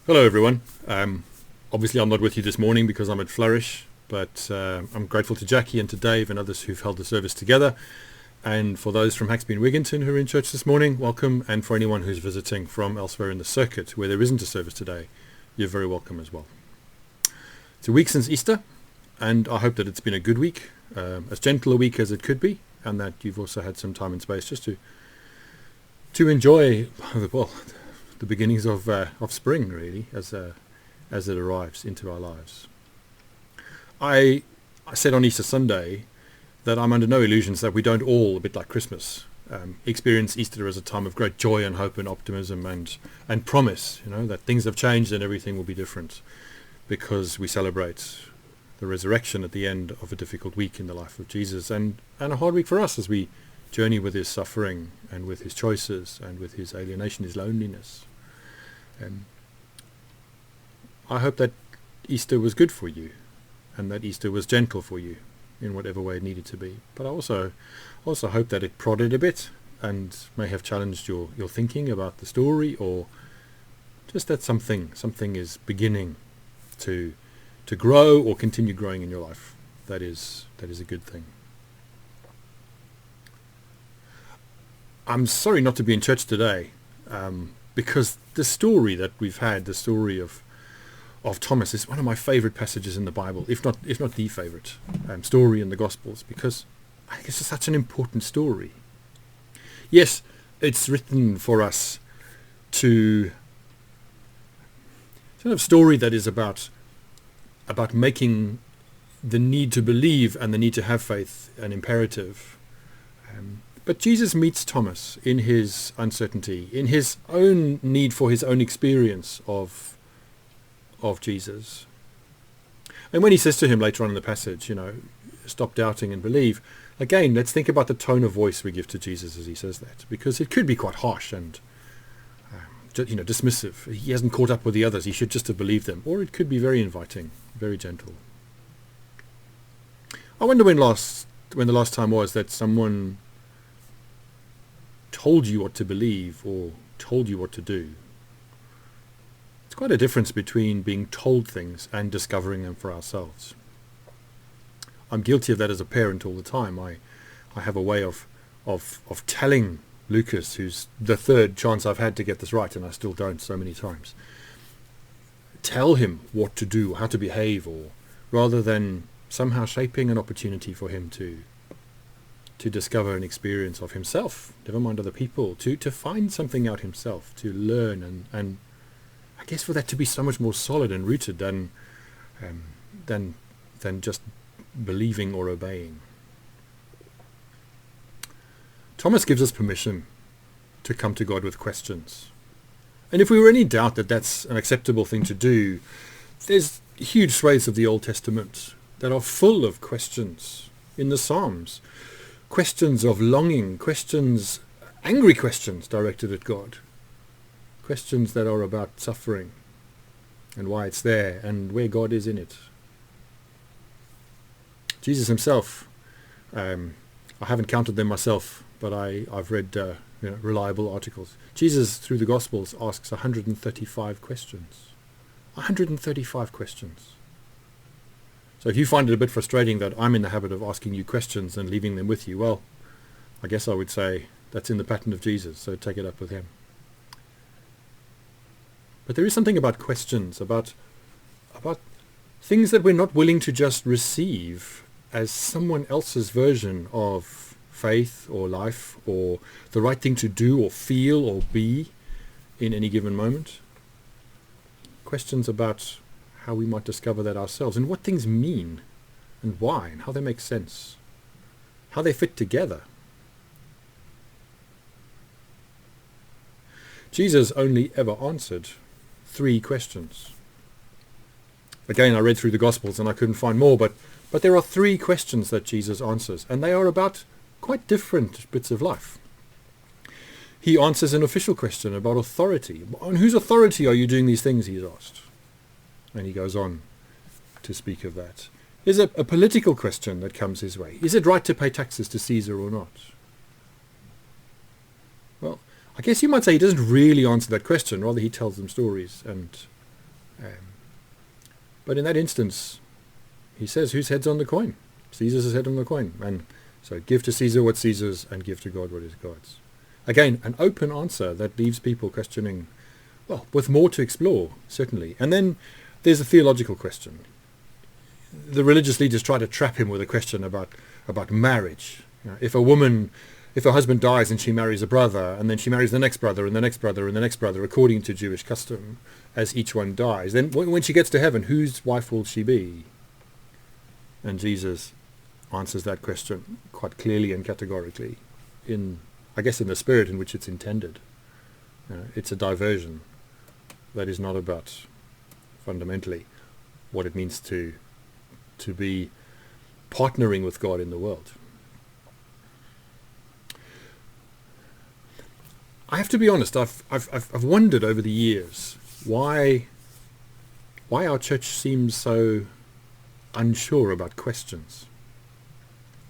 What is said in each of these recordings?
Hello everyone. Obviously I'm not with you this morning because I'm at Flourish, but I'm grateful to Jackie and to Dave and others who've held the service together. And for those from Haxby and Wigginton who are in church this morning, welcome. And for anyone who's visiting from elsewhere in the circuit where there isn't a service today, you're very welcome as well. It's a week since Easter, and I hope that it's been a good week, as gentle a week as it could be, and that you've also had some time and space just to enjoy, well, the beginnings of spring, really, as it arrives into our lives. I said on Easter Sunday that I'm under no illusions that we don't all, a bit like Christmas, experience Easter as a time of great joy and hope and optimism and promise, that things have changed and everything will be different, because we celebrate the resurrection at the end of a difficult week in the life of Jesus, and a hard week for us as we journey with his suffering and with his choices and with his alienation, his loneliness. I hope that Easter was good for you, and that Easter was gentle for you in whatever way it needed to be. But I also hope that it prodded a bit and may have challenged your thinking about the story, or just that something is beginning to grow or continue growing in your life. That is a good thing. I'm sorry not to be in church today, because the story that we've had, the story of Thomas, is one of my favorite passages in the Bible, if not the favorite story in the Gospels, because I think it's such an important story. Yes, it's written for us to sort of story that is about making the need to believe and the need to have faith an imperative. But Jesus meets Thomas in his uncertainty, in his own need for his own experience of Jesus. And when he says to him later on in the passage, stop doubting and believe, again, let's think about the tone of voice we give to Jesus as he says that, because it could be quite harsh and dismissive. He hasn't caught up with the others, he should just have believed them. Or it could be very inviting, very gentle. I wonder when the last time was that someone told you what to believe or told you what to do. It's quite a difference between being told things and discovering them for ourselves. I'm guilty of that as a parent all the time. I have a way of telling Lucas, who's the third chance I've had to get this right, and I still don't so many times, tell him what to do, how to behave, or rather than somehow shaping an opportunity for him to discover an experience of himself, never mind other people, to find something out himself, to learn, and I guess for that to be so much more solid and rooted than just believing or obeying. Thomas gives us permission to come to God with questions. And if we were any doubt that that's an acceptable thing to do, there's huge swathes of the Old Testament that are full of questions in the Psalms. Questions of longing, angry questions directed at God. Questions that are about suffering and why it's there and where God is in it. Jesus himself, I haven't counted them myself, but I've read reliable articles. Jesus, through the Gospels, asks 135 questions. 135 questions. So if you find it a bit frustrating that I'm in the habit of asking you questions and leaving them with you, well, I guess I would say that's in the pattern of Jesus, so take it up with him. But there is something about questions, about things that we're not willing to just receive as someone else's version of faith or life or the right thing to do or feel or be in any given moment. Questions about how we might discover that ourselves, and what things mean, and why, and how they make sense, how they fit together. Jesus only ever answered 3 questions. Again, I read through the Gospels and I couldn't find more, but there are 3 questions that Jesus answers, and they are about quite different bits of life. He answers an official question about authority. On whose authority are you doing these things, he's asked. And he goes on to speak of that. There's a political question that comes his way. Is it right to pay taxes to Caesar or not? Well, I guess you might say he doesn't really answer that question. Rather, he tells them stories and But in that instance, he says, whose head's on the coin? Caesar's head on the coin. And so give to Caesar what's Caesar's and give to God what is God's. Again, an open answer that leaves people questioning, well, with more to explore, certainly. And then there's a theological question. The religious leaders try to trap him with a question about marriage. If a husband dies and she marries a brother, and then she marries the next brother and the next brother and the next brother, according to Jewish custom, as each one dies, then when she gets to heaven, whose wife will she be? And Jesus answers that question quite clearly and categorically, in the spirit in which it's intended. It's a diversion that is not about, fundamentally, what it means to be partnering with God in the world. I have to be honest, I've wondered over the years why our church seems so unsure about questions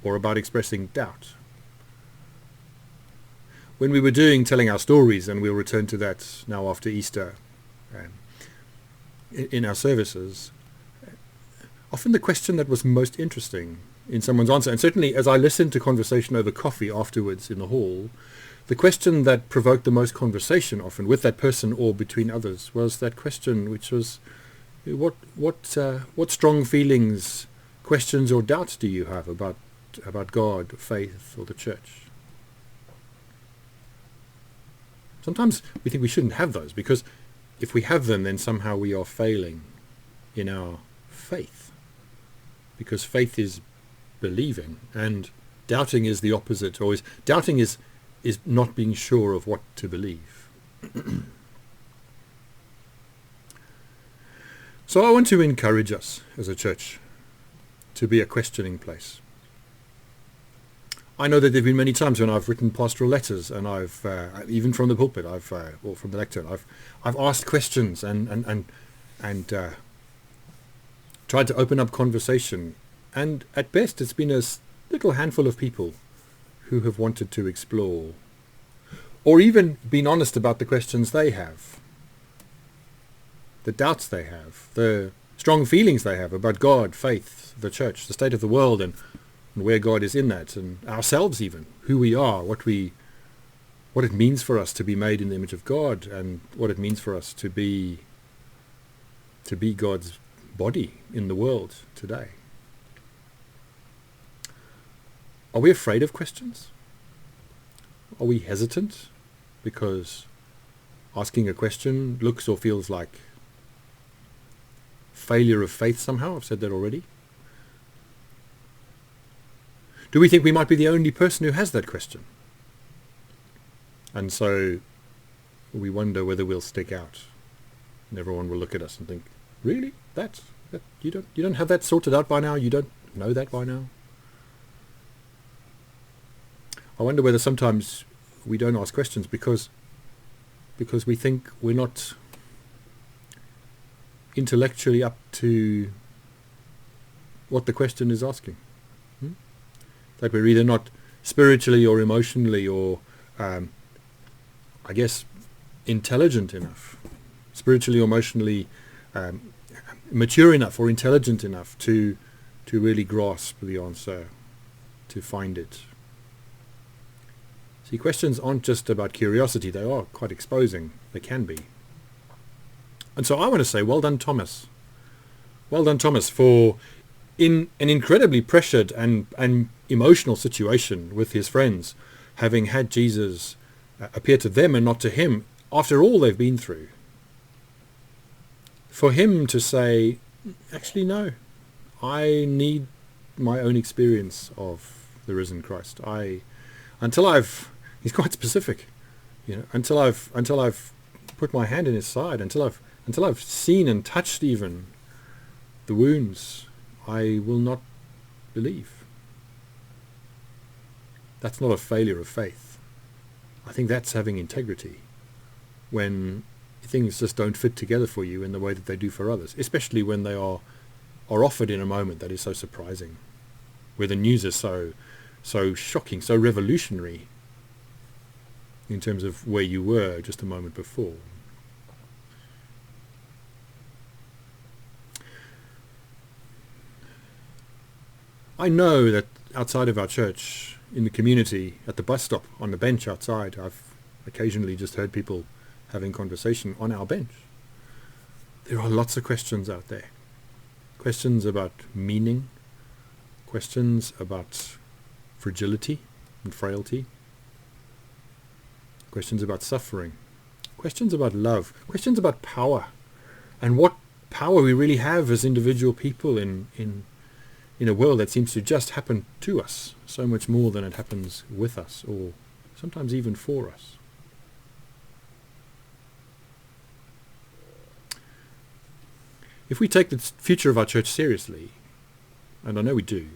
or about expressing doubt. When we were telling our stories, and we'll return to that now after Easter, in our services, often the question that was most interesting in someone's answer, and certainly as I listened to conversation over coffee afterwards in the hall, the question that provoked the most conversation often with that person or between others was that question, which was, what strong feelings, questions or doubts do you have about God, faith, or the church? Sometimes we think we shouldn't have those, because if we have them, then somehow we are failing in our faith. Because faith is believing, and doubting is the opposite. Doubting is not being sure of what to believe. So I want to encourage us as a church to be a questioning place. I know that there have been many times when I've written pastoral letters, and I've even from the pulpit, or from the lectern, I've asked questions and tried to open up conversation, and at best it's been a little handful of people who have wanted to explore, or even been honest about the questions they have, the doubts they have, the strong feelings they have about God, faith, the church, the state of the world, and where God is in that, and ourselves even, who we are, what it means for us to be made in the image of God, and what it means for us to be God's body in the world today. Are we afraid of questions? Are we hesitant because asking a question looks or feels like failure of faith somehow? I've said that already. Do we think we might be the only person who has that question? And so we wonder whether we'll stick out, and everyone will look at us and think, really? That you don't have that sorted out by now? You don't know that by now? I wonder whether sometimes we don't ask questions because we think we're not intellectually up to what the question is asking. That we're either not spiritually or emotionally or, intelligent enough, spiritually or emotionally mature enough or intelligent enough to really grasp the answer, to find it. See, questions aren't just about curiosity, they are quite exposing. They can be. And so I want to say, well done, Thomas. Well done, Thomas, for in an incredibly pressured and emotional situation with his friends, having had Jesus appear to them and not to him, after all they've been through. For him to say, actually, no, I need my own experience of the risen Christ. He's quite specific, until I've put my hand in his side, until I've seen and touched even the wounds, I will not believe. That's not a failure of faith. I think that's having integrity when things just don't fit together for you in the way that they do for others, especially when they are offered in a moment that is so surprising, where the news is so shocking, so revolutionary in terms of where you were just a moment before. I know that outside of our church, in the community, at the bus stop, on the bench outside, I've occasionally just heard people having conversation on our bench. There are lots of questions out there. Questions about meaning, questions about fragility and frailty, questions about suffering, questions about love, questions about power, and what power we really have as individual people in a world that seems to just happen to us so much more than it happens with us, or sometimes even for us. If we take the future of our church seriously, and I know we do,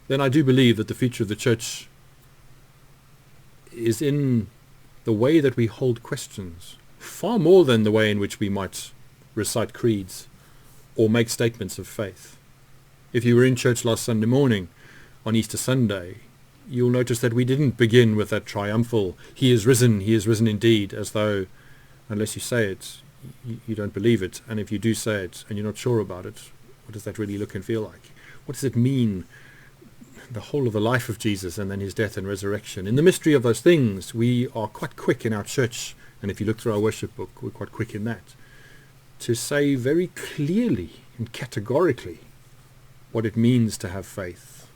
then I do believe that the future of the church is in the way that we hold questions, far more than the way in which we might recite creeds or make statements of faith. If you were in church last Sunday morning on Easter Sunday, you'll notice that we didn't begin with that triumphal, he is risen indeed, as though, unless you say it, you don't believe it. And if you do say it and you're not sure about it, what does that really look and feel like? What does it mean, the whole of the life of Jesus and then his death and resurrection? In the mystery of those things, we are quite quick in our church, and if you look through our worship book, we're quite quick in that, to say very clearly and categorically what it means to have faith,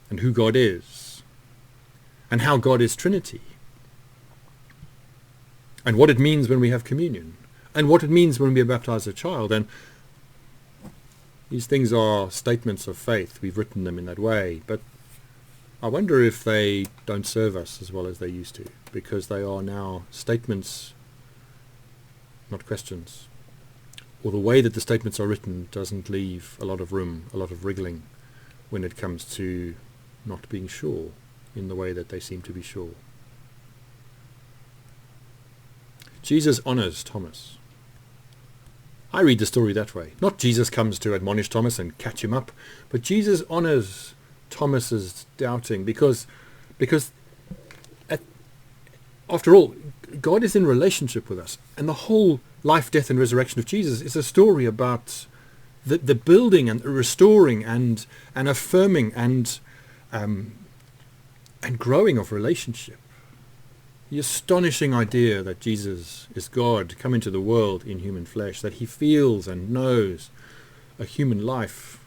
and who God is, and how God is Trinity, and what it means when we have communion, and what it means when we baptize a child. And these things are statements of faith. We've written them in that way, but I wonder if they don't serve us as well as they used to, because they are now statements, not questions. Or the way that the statements are written doesn't leave a lot of room, a lot of wriggling, when it comes to not being sure in the way that they seem to be sure. Jesus honors Thomas. I read the story that way. Not Jesus comes to admonish Thomas and catch him up, but Jesus honors Thomas's doubting because after all, God is in relationship with us, and the whole life, death and resurrection of Jesus is a story about the building and restoring and affirming and growing of relationship. The astonishing idea that Jesus is God come into the world in human flesh, that he feels and knows a human life,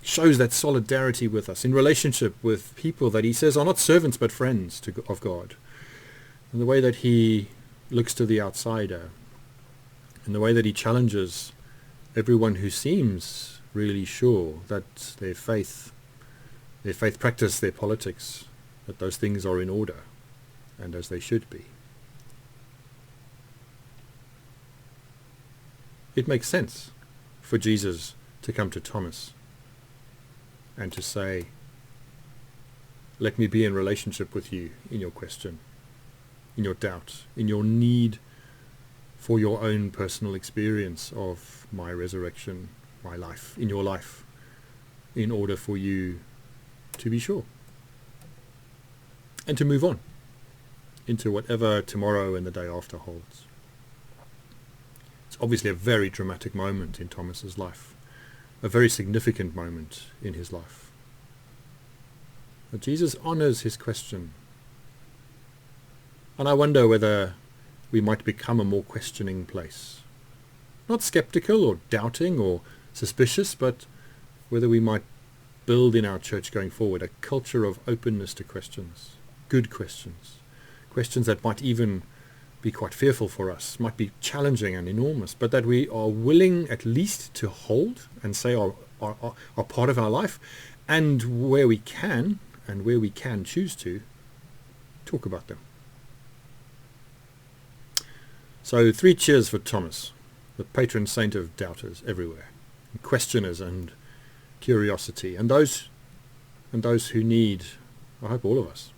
shows that solidarity with us in relationship with people that he says are not servants but friends of God. And the way that he looks to the outsider, and the way that he challenges everyone who seems really sure that their faith practice, their politics, that those things are in order and as they should be. It makes sense for Jesus to come to Thomas and to say, let me be in relationship with you in your question, in your doubt, in your need for your own personal experience of my resurrection, my life, in your life, in order for you to be sure and to move on into whatever tomorrow and the day after holds. It's obviously a very dramatic moment in Thomas's life, a very significant moment in his life. But Jesus honors his question. And I wonder whether we might become a more questioning place. Not skeptical or doubting or suspicious, but whether we might build in our church going forward a culture of openness to questions, good questions, questions that might even be quite fearful for us, might be challenging and enormous, but that we are willing at least to hold and say are part of our life, and where we can choose to, talk about them. So 3 cheers for Thomas, the patron saint of doubters everywhere, and questioners and curiosity, and those who need, I hope all of us,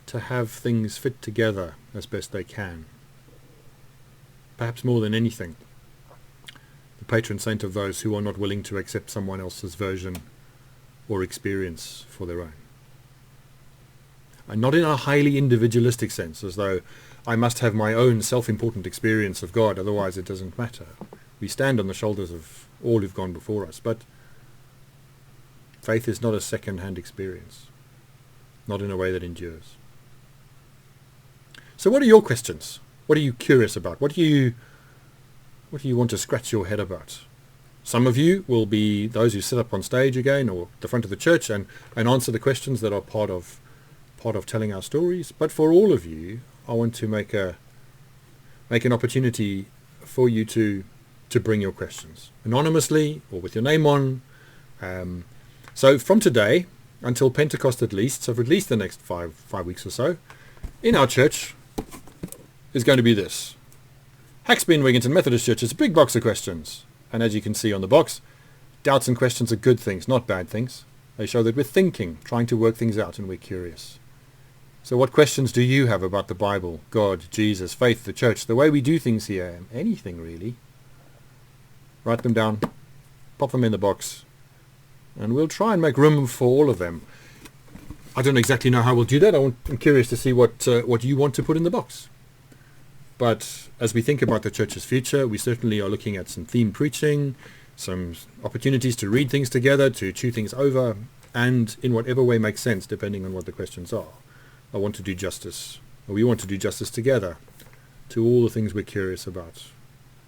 to have things fit together as best they can. Perhaps more than anything, the patron saint of those who are not willing to accept someone else's version or experience for their own. And not in a highly individualistic sense, as though I must have my own self-important experience of God, otherwise it doesn't matter. We stand on the shoulders of all who've gone before us. But faith is not a second-hand experience, not in a way that endures. So what are your questions? What are you curious about? What do you want to scratch your head about? Some of you will be those who sit up on stage again or the front of the church and answer the questions that are part of telling our stories. But for all of you, I want to make an opportunity for you to bring your questions anonymously or with your name on. So from today until Pentecost at least, so for at least the next five weeks or so, in our church is going to be this. Haxby and Wigginton Methodist Church is a big box of questions. And as you can see on the box, doubts and questions are good things, not bad things. They show that we're thinking, trying to work things out, and we're curious. So what questions do you have about the Bible, God, Jesus, faith, the church, the way we do things here, anything really? Write them down, pop them in the box, and we'll try and make room for all of them. I don't exactly know how we'll do that. I'm curious to see what you want to put in the box. But as we think about the church's future, we certainly are looking at some theme preaching, some opportunities to read things together, to chew things over, and in whatever way makes sense, depending on what the questions are. I want to do justice, or we want to do justice together to all the things we're curious about,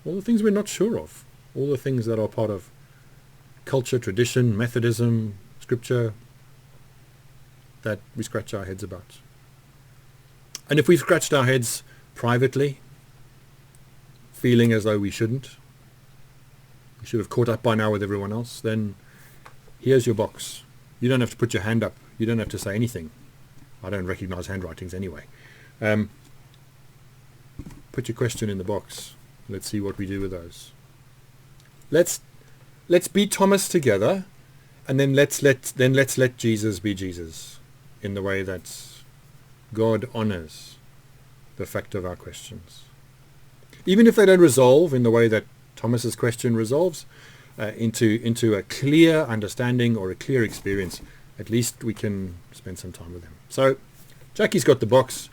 all the things we're not sure of, all the things that are part of culture, tradition, Methodism, scripture, that we scratch our heads about. And if we've scratched our heads privately, feeling as though we should have caught up by now with everyone else, then here's your box. You don't have to put your hand up. You don't have to say anything. I don't recognize handwritings anyway. Put your question in the box. Let's see what we do with those. Let's be Thomas together, and then let's let Jesus be Jesus in the way that God honors the fact of our questions. Even if they don't resolve in the way that Thomas's question resolves, into a clear understanding or a clear experience, at least we can spend some time with him. So Jackie's got the box.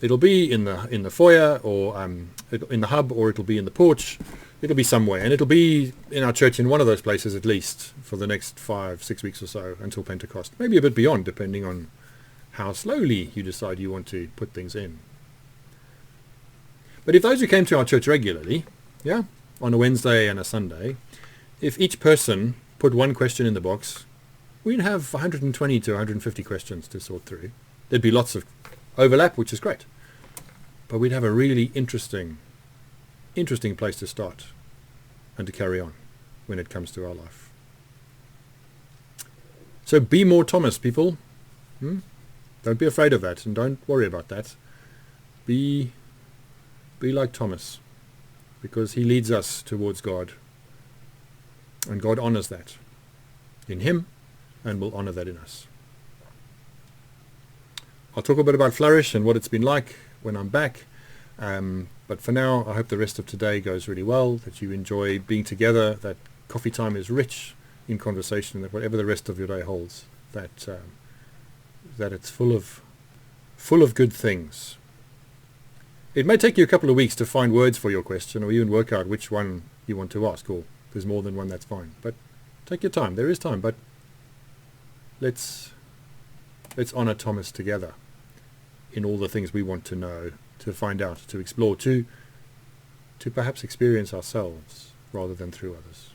It'll be in the foyer, or in the hub, or it'll be in the porch. It'll be somewhere, and it'll be in our church in one of those places at least for the next 5-6 weeks or so until Pentecost. Maybe a bit beyond, depending on how slowly you decide you want to put things in. But if those who came to our church regularly, on a Wednesday and a Sunday, if each person put one question in the box, we'd have 120 to 150 questions to sort through. There'd be lots of overlap, which is great. But we'd have a really interesting place to start and to carry on when it comes to our life. So be more Thomas, people. Don't be afraid of that, and don't worry about that. Be like Thomas, because he leads us towards God, and God honors that in him and will honor that in us. I'll talk a bit about Flourish and what it's been like when I'm back, but for now I hope the rest of today goes really well, that you enjoy being together, that coffee time is rich in conversation, that whatever the rest of your day holds, that it's full of good things. It may take you a couple of weeks to find words for your question, or even work out which one you want to ask, or if there's more than one, that's fine. But take your time. There is time, but let's honor Thomas together in all the things we want to know, to find out, to explore, to perhaps experience ourselves rather than through others.